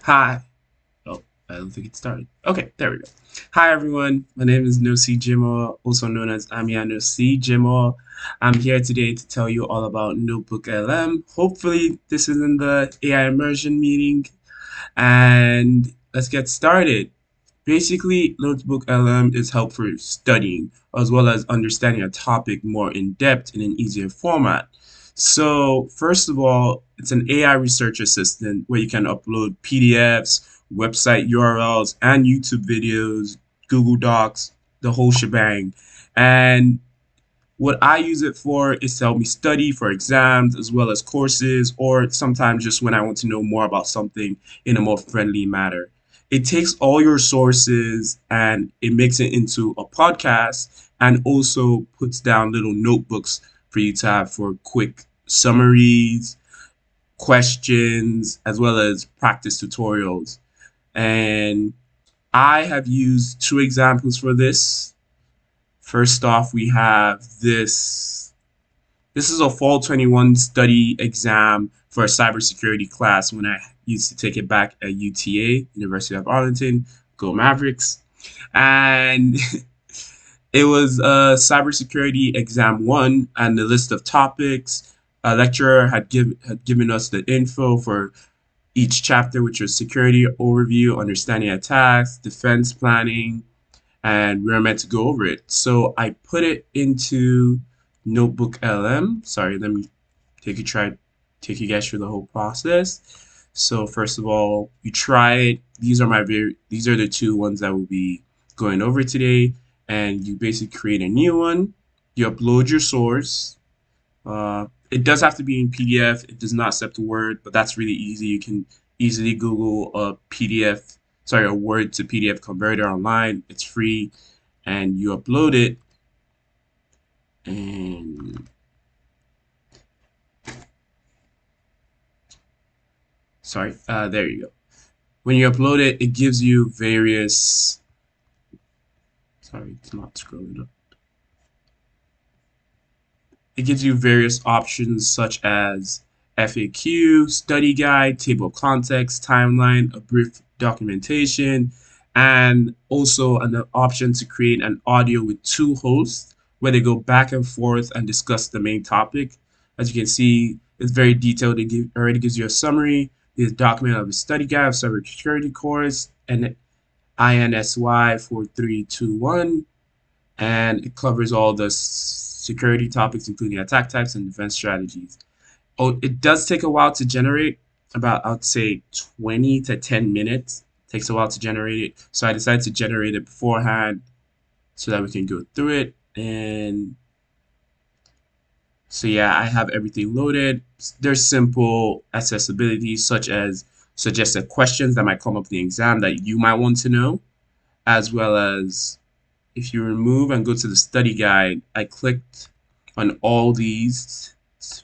Hi. Oh, I don't think it started. Okay, there we go. Hi, everyone. My name is Nosi Jimo, also known as Amiano C. Jimo. I'm here today to tell you all about Notebook LM. Hopefully, this isn't the AI immersion meeting. And let's get started. Basically, Notebook LM is helpful for studying as well as understanding a topic more in depth in an easier format. So, first of all, it's an AI research assistant where you can upload PDFs, website URLs, and YouTube videos, Google Docs, the whole shebang. And what I use it for is to help me study for exams as well as courses, or sometimes just when I want to know more about something in a more friendly manner. It takes all your sources and it makes it into a podcast and also puts down little notebooks for you to have for quick summaries, questions, as well as practice tutorials. And I have used two examples for this. First off, we have this. This is a fall 21 study exam for a cybersecurity class when I used to take it back at UTA, University of Arlington, go Mavericks. And it was cybersecurity exam one, and the list of topics. A lecturer had given us the info for each chapter, which was security overview, understanding attacks, defense planning, and we were meant to go over it. So I put it into Notebook LM. Sorry, let me take a try, take you guys through the whole process. So first of all, you try it. These are the two ones that we'll be going over today, and you basically create a new one. You upload your source. It does have to be in PDF. It does not accept Word, but that's really easy. You can easily Google a PDF, sorry, a Word to PDF converter online. It's free, and you upload it. And sorry, there you go. When you upload it, it gives you various. Sorry, it's not scrolling up. It gives you various options such as FAQ, study guide, table of context, timeline, a brief documentation, and also an option to create an audio with two hosts where they go back and forth and discuss the main topic. As you can see, it's very detailed. Already gives you a summary. There's a document of a study guide of cybersecurity course and INSY 4321, and it covers all the security topics, including attack types and defense strategies. Oh, it does take a while to generate, about I'd say 20 to 10 minutes. It takes a while to generate it, so I decided to generate it beforehand so that we can go through it. And so yeah, I have everything loaded. There's simple accessibility such as suggested questions that might come up in the exam that you might want to know, as well as if you remove and go to the study guide, I clicked on all these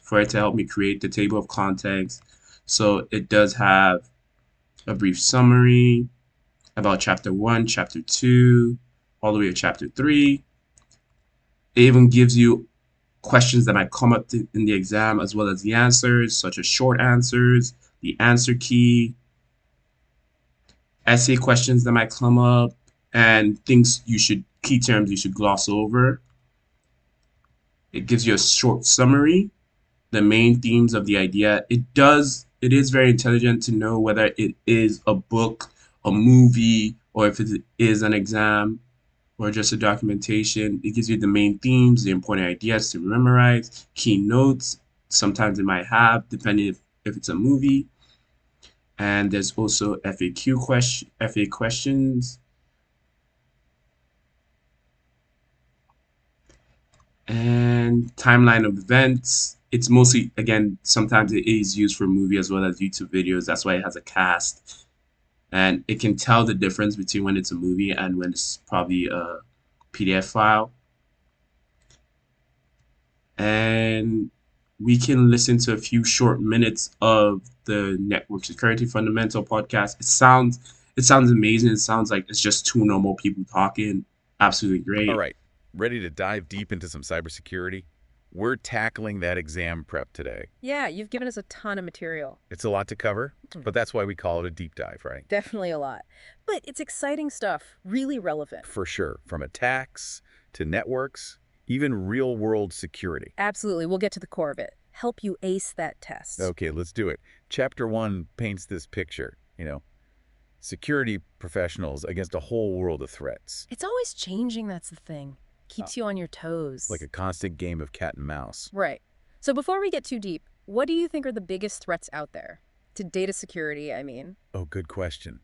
for it to help me create the table of contents. So it does have a brief summary about chapter one, chapter two, all the way to chapter three. It even gives you questions that might come up in the exam as well as the answers, such as short answers, the answer key, essay questions that might come up, and key terms you should gloss over. It gives you a short summary, the main themes of the idea. It is very intelligent to know whether it is a book, a movie, or if it is an exam or just a documentation. It gives you the main themes, the important ideas to memorize, key notes. Sometimes it might have, depending if it's a movie. And there's also FA questions, and timeline of events. It's mostly, again, sometimes it is used for movie as well as YouTube videos. That's why it has a cast, and it can tell the difference between when it's a movie and when it's probably a PDF file. And we can listen to a few short minutes of the Network Security Fundamental podcast. It sounds amazing. It sounds like it's just two normal people talking. Absolutely All great. right, ready to dive deep into some cybersecurity? we're tackling that exam prep today. Yeah, you've given us a ton of material. It's a lot to cover, but that's why we call it a deep dive, right? Definitely a lot. But it's exciting stuff, really relevant. For sure. From attacks to networks, even real-world security. Absolutely. We'll get to the core of it. Help you ace that test. Okay, let's do it. Chapter 1 paints this picture, security professionals against a whole world of threats. It's always changing, that's the thing. Keeps you on your toes. Like a constant game of cat and mouse. Right. So before we get too deep, what do you think are the biggest threats out there? To data security, I mean. Oh, good question.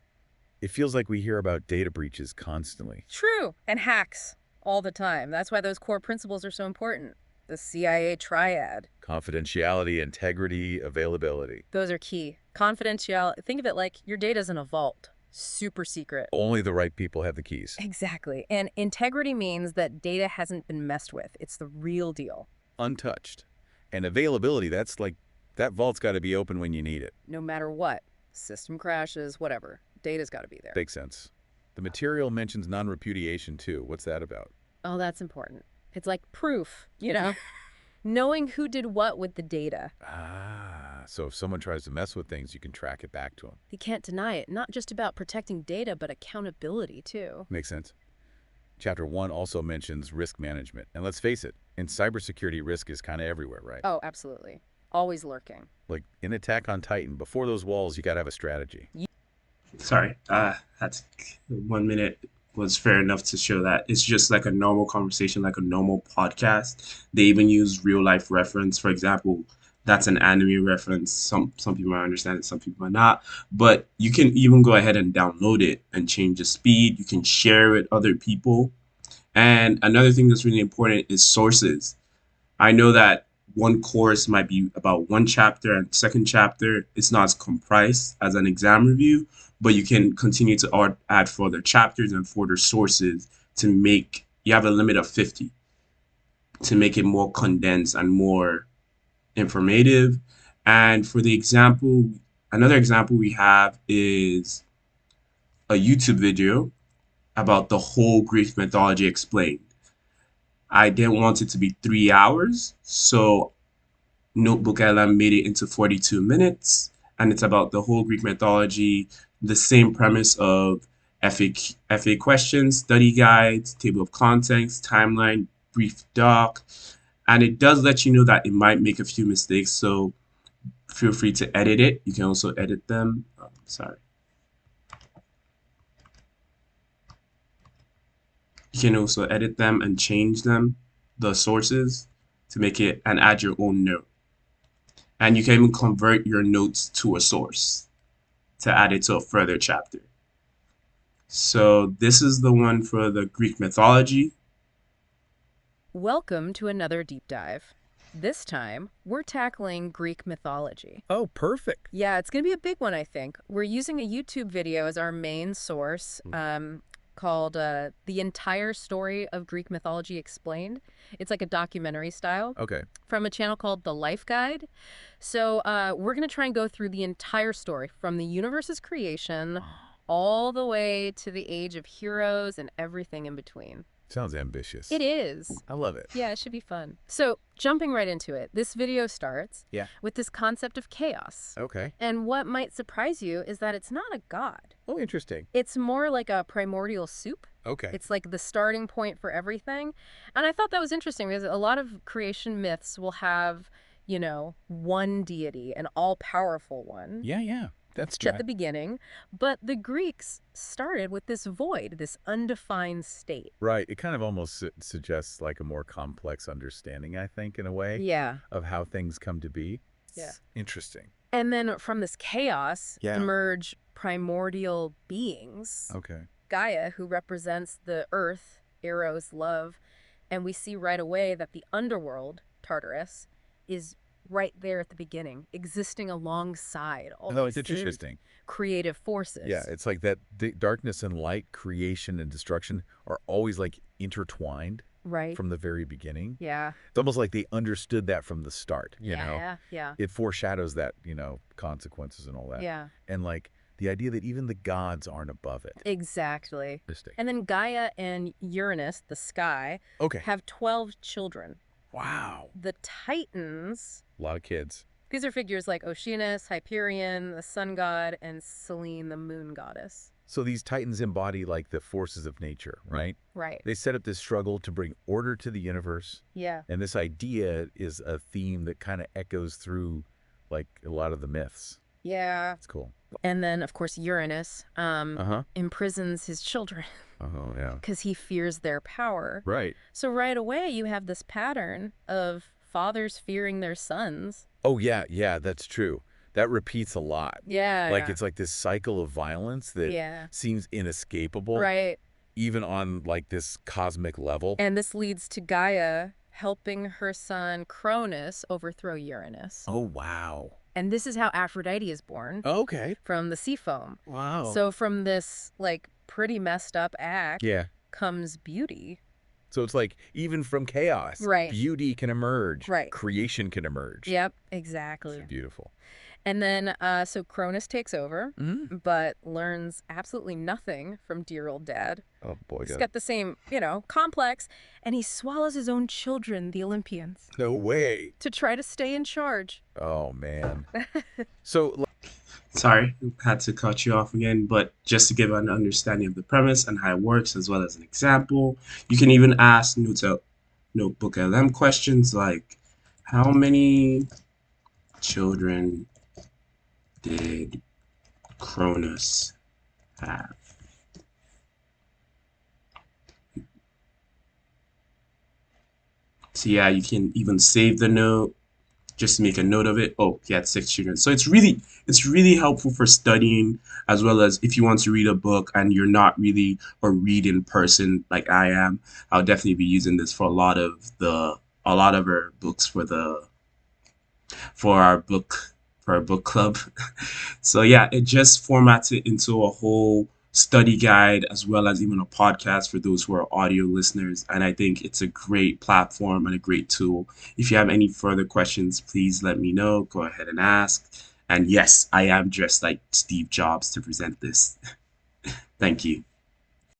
It feels like we hear about data breaches constantly. True. And hacks. All the time. That's why those core principles are so important. The CIA triad. Confidentiality, integrity, availability. Those are key. Confidentiality. Think of it like your data's in a vault. Super secret. Only the right people have the keys. Exactly. And integrity means that data hasn't been messed with. It's the real deal. Untouched. And availability, that's like, that vault's got to be open when you need it. No matter what. System crashes, whatever. Data's got to be there. Makes sense. The material mentions non-repudiation too. What's that about? Oh, that's important. It's like proof, knowing who did what with the data. Ah, so if someone tries to mess with things, you can track it back to them. You can't deny it. Not just about protecting data, but accountability, too. Makes sense. Chapter 1 also mentions risk management. And let's face it, in cybersecurity, risk is kind of everywhere, right? Oh, absolutely. Always lurking. Like in Attack on Titan, before those walls, you got to have a strategy. Sorry, that's 1 minute was fair enough to show that it's just like a normal conversation, like a normal podcast. They even use real life reference. For example, that's an anime reference. Some people might understand it, some people might not. But you can even go ahead and download it and change the speed. You can share it with other people. And another thing that's really important is sources. I know that one course might be about one chapter and second chapter it's not as comprised as an exam review, but you can continue to add further chapters and further sources to make you have a limit of 50 to make it more condensed and more informative. And for the example, another example we have is a YouTube video about the whole Greek mythology explained. I didn't want it to be 3 hours, so Notebook LM made it into 42 minutes, and it's about the whole Greek mythology, the same premise of FA questions, study guides, table of contents, timeline, brief doc, and it does let you know that it might make a few mistakes, so feel free to edit it. You can also edit them. Sorry. You can also edit them and change them, the sources, to make it and add your own note. And you can even convert your notes to a source to add it to a further chapter. So this is the one for the Greek mythology. Welcome to another deep dive. This time, we're tackling Greek mythology. Oh, perfect. Yeah, it's going to be a big one, I think. We're using a YouTube video as our main source. Called The Entire Story of Greek Mythology Explained. It's like a documentary style. Okay. From a channel called The Life Guide. So we're going to try and go through the entire story from the universe's creation all the way to the age of heroes and everything in between. Sounds ambitious. It is. I love it. Yeah, it should be fun. So jumping right into it, this video starts with this concept of chaos. Okay. And what might surprise you is that it's not a god. Oh, interesting. It's more like a primordial soup. Okay. It's like the starting point for everything. And I thought that was interesting because a lot of creation myths will have, one deity, an all-powerful one. Yeah. That's true. At the beginning. But the Greeks started with this void, this undefined state. Right. It kind of almost suggests like a more complex understanding, I think, in a way. Yeah. Of how things come to be. Yeah. Interesting. And then from this chaos emerge primordial beings. Okay. Gaia, who represents the earth, Eros, love. And we see right away that the underworld, Tartarus, is right there at the beginning, existing alongside all it's these interesting. Creative forces. Yeah, it's like that darkness and light, creation and destruction are always like intertwined. Right. From the very beginning. Yeah. It's almost like they understood that from the start, you know? Yeah. It foreshadows that, consequences and all that. Yeah. And like the idea that even the gods aren't above it. Exactly. And then Gaia and Uranus, the sky, have 12 children. Wow. The Titans, A lot of kids. these are figures like Oceanus, Hyperion, the sun god, and Selene, the moon goddess. So these titans embody like the forces of nature, right? Right. They set up this struggle to bring order to the universe. Yeah. And this idea is a theme that kind of echoes through like a lot of the myths. Yeah. It's cool. And then, of course, Uranus Uh-huh. imprisons his children Oh, yeah. because he fears their power. Right. So right away, you have this pattern of fathers fearing their sons. Oh, yeah. Yeah, that's true. That repeats a lot. Yeah. Like it's like this cycle of violence that Yeah. seems inescapable, Right. even on like this cosmic level. And this leads to Gaia helping her son Cronus overthrow Uranus. Oh, wow. And this is how Aphrodite is born, Okay. from the sea foam. Wow. So from this, like, pretty messed up act yeah. comes beauty. So it's like even from chaos, Right. beauty can emerge. Right. Creation can emerge. Yep, exactly. It's beautiful. And then, so Cronus takes over, but learns absolutely nothing from dear old dad. Oh, boy. He's got the same, complex, and he swallows his own children, the Olympians, No way. to try to stay in charge. Oh, man. So, Sorry, had to cut you off again, but just to give an understanding of the premise and how it works, as well as an example, you can even ask Notebook LM questions like, how many children did Cronus have? So yeah, you can even save the note just to make a note of it. Oh, he had 6 children. So it's really helpful for studying, as well as if you want to read a book and you're not really a reading person like I am. I'll definitely be using this for a lot of our books for our book club. So yeah, it just formats it into a whole study guide, as well as even a podcast for those who are audio listeners. And I think it's a great platform and a great tool. If you have any further questions, please let me know. Go ahead and ask. And yes, I am dressed like Steve Jobs to present this. Thank you.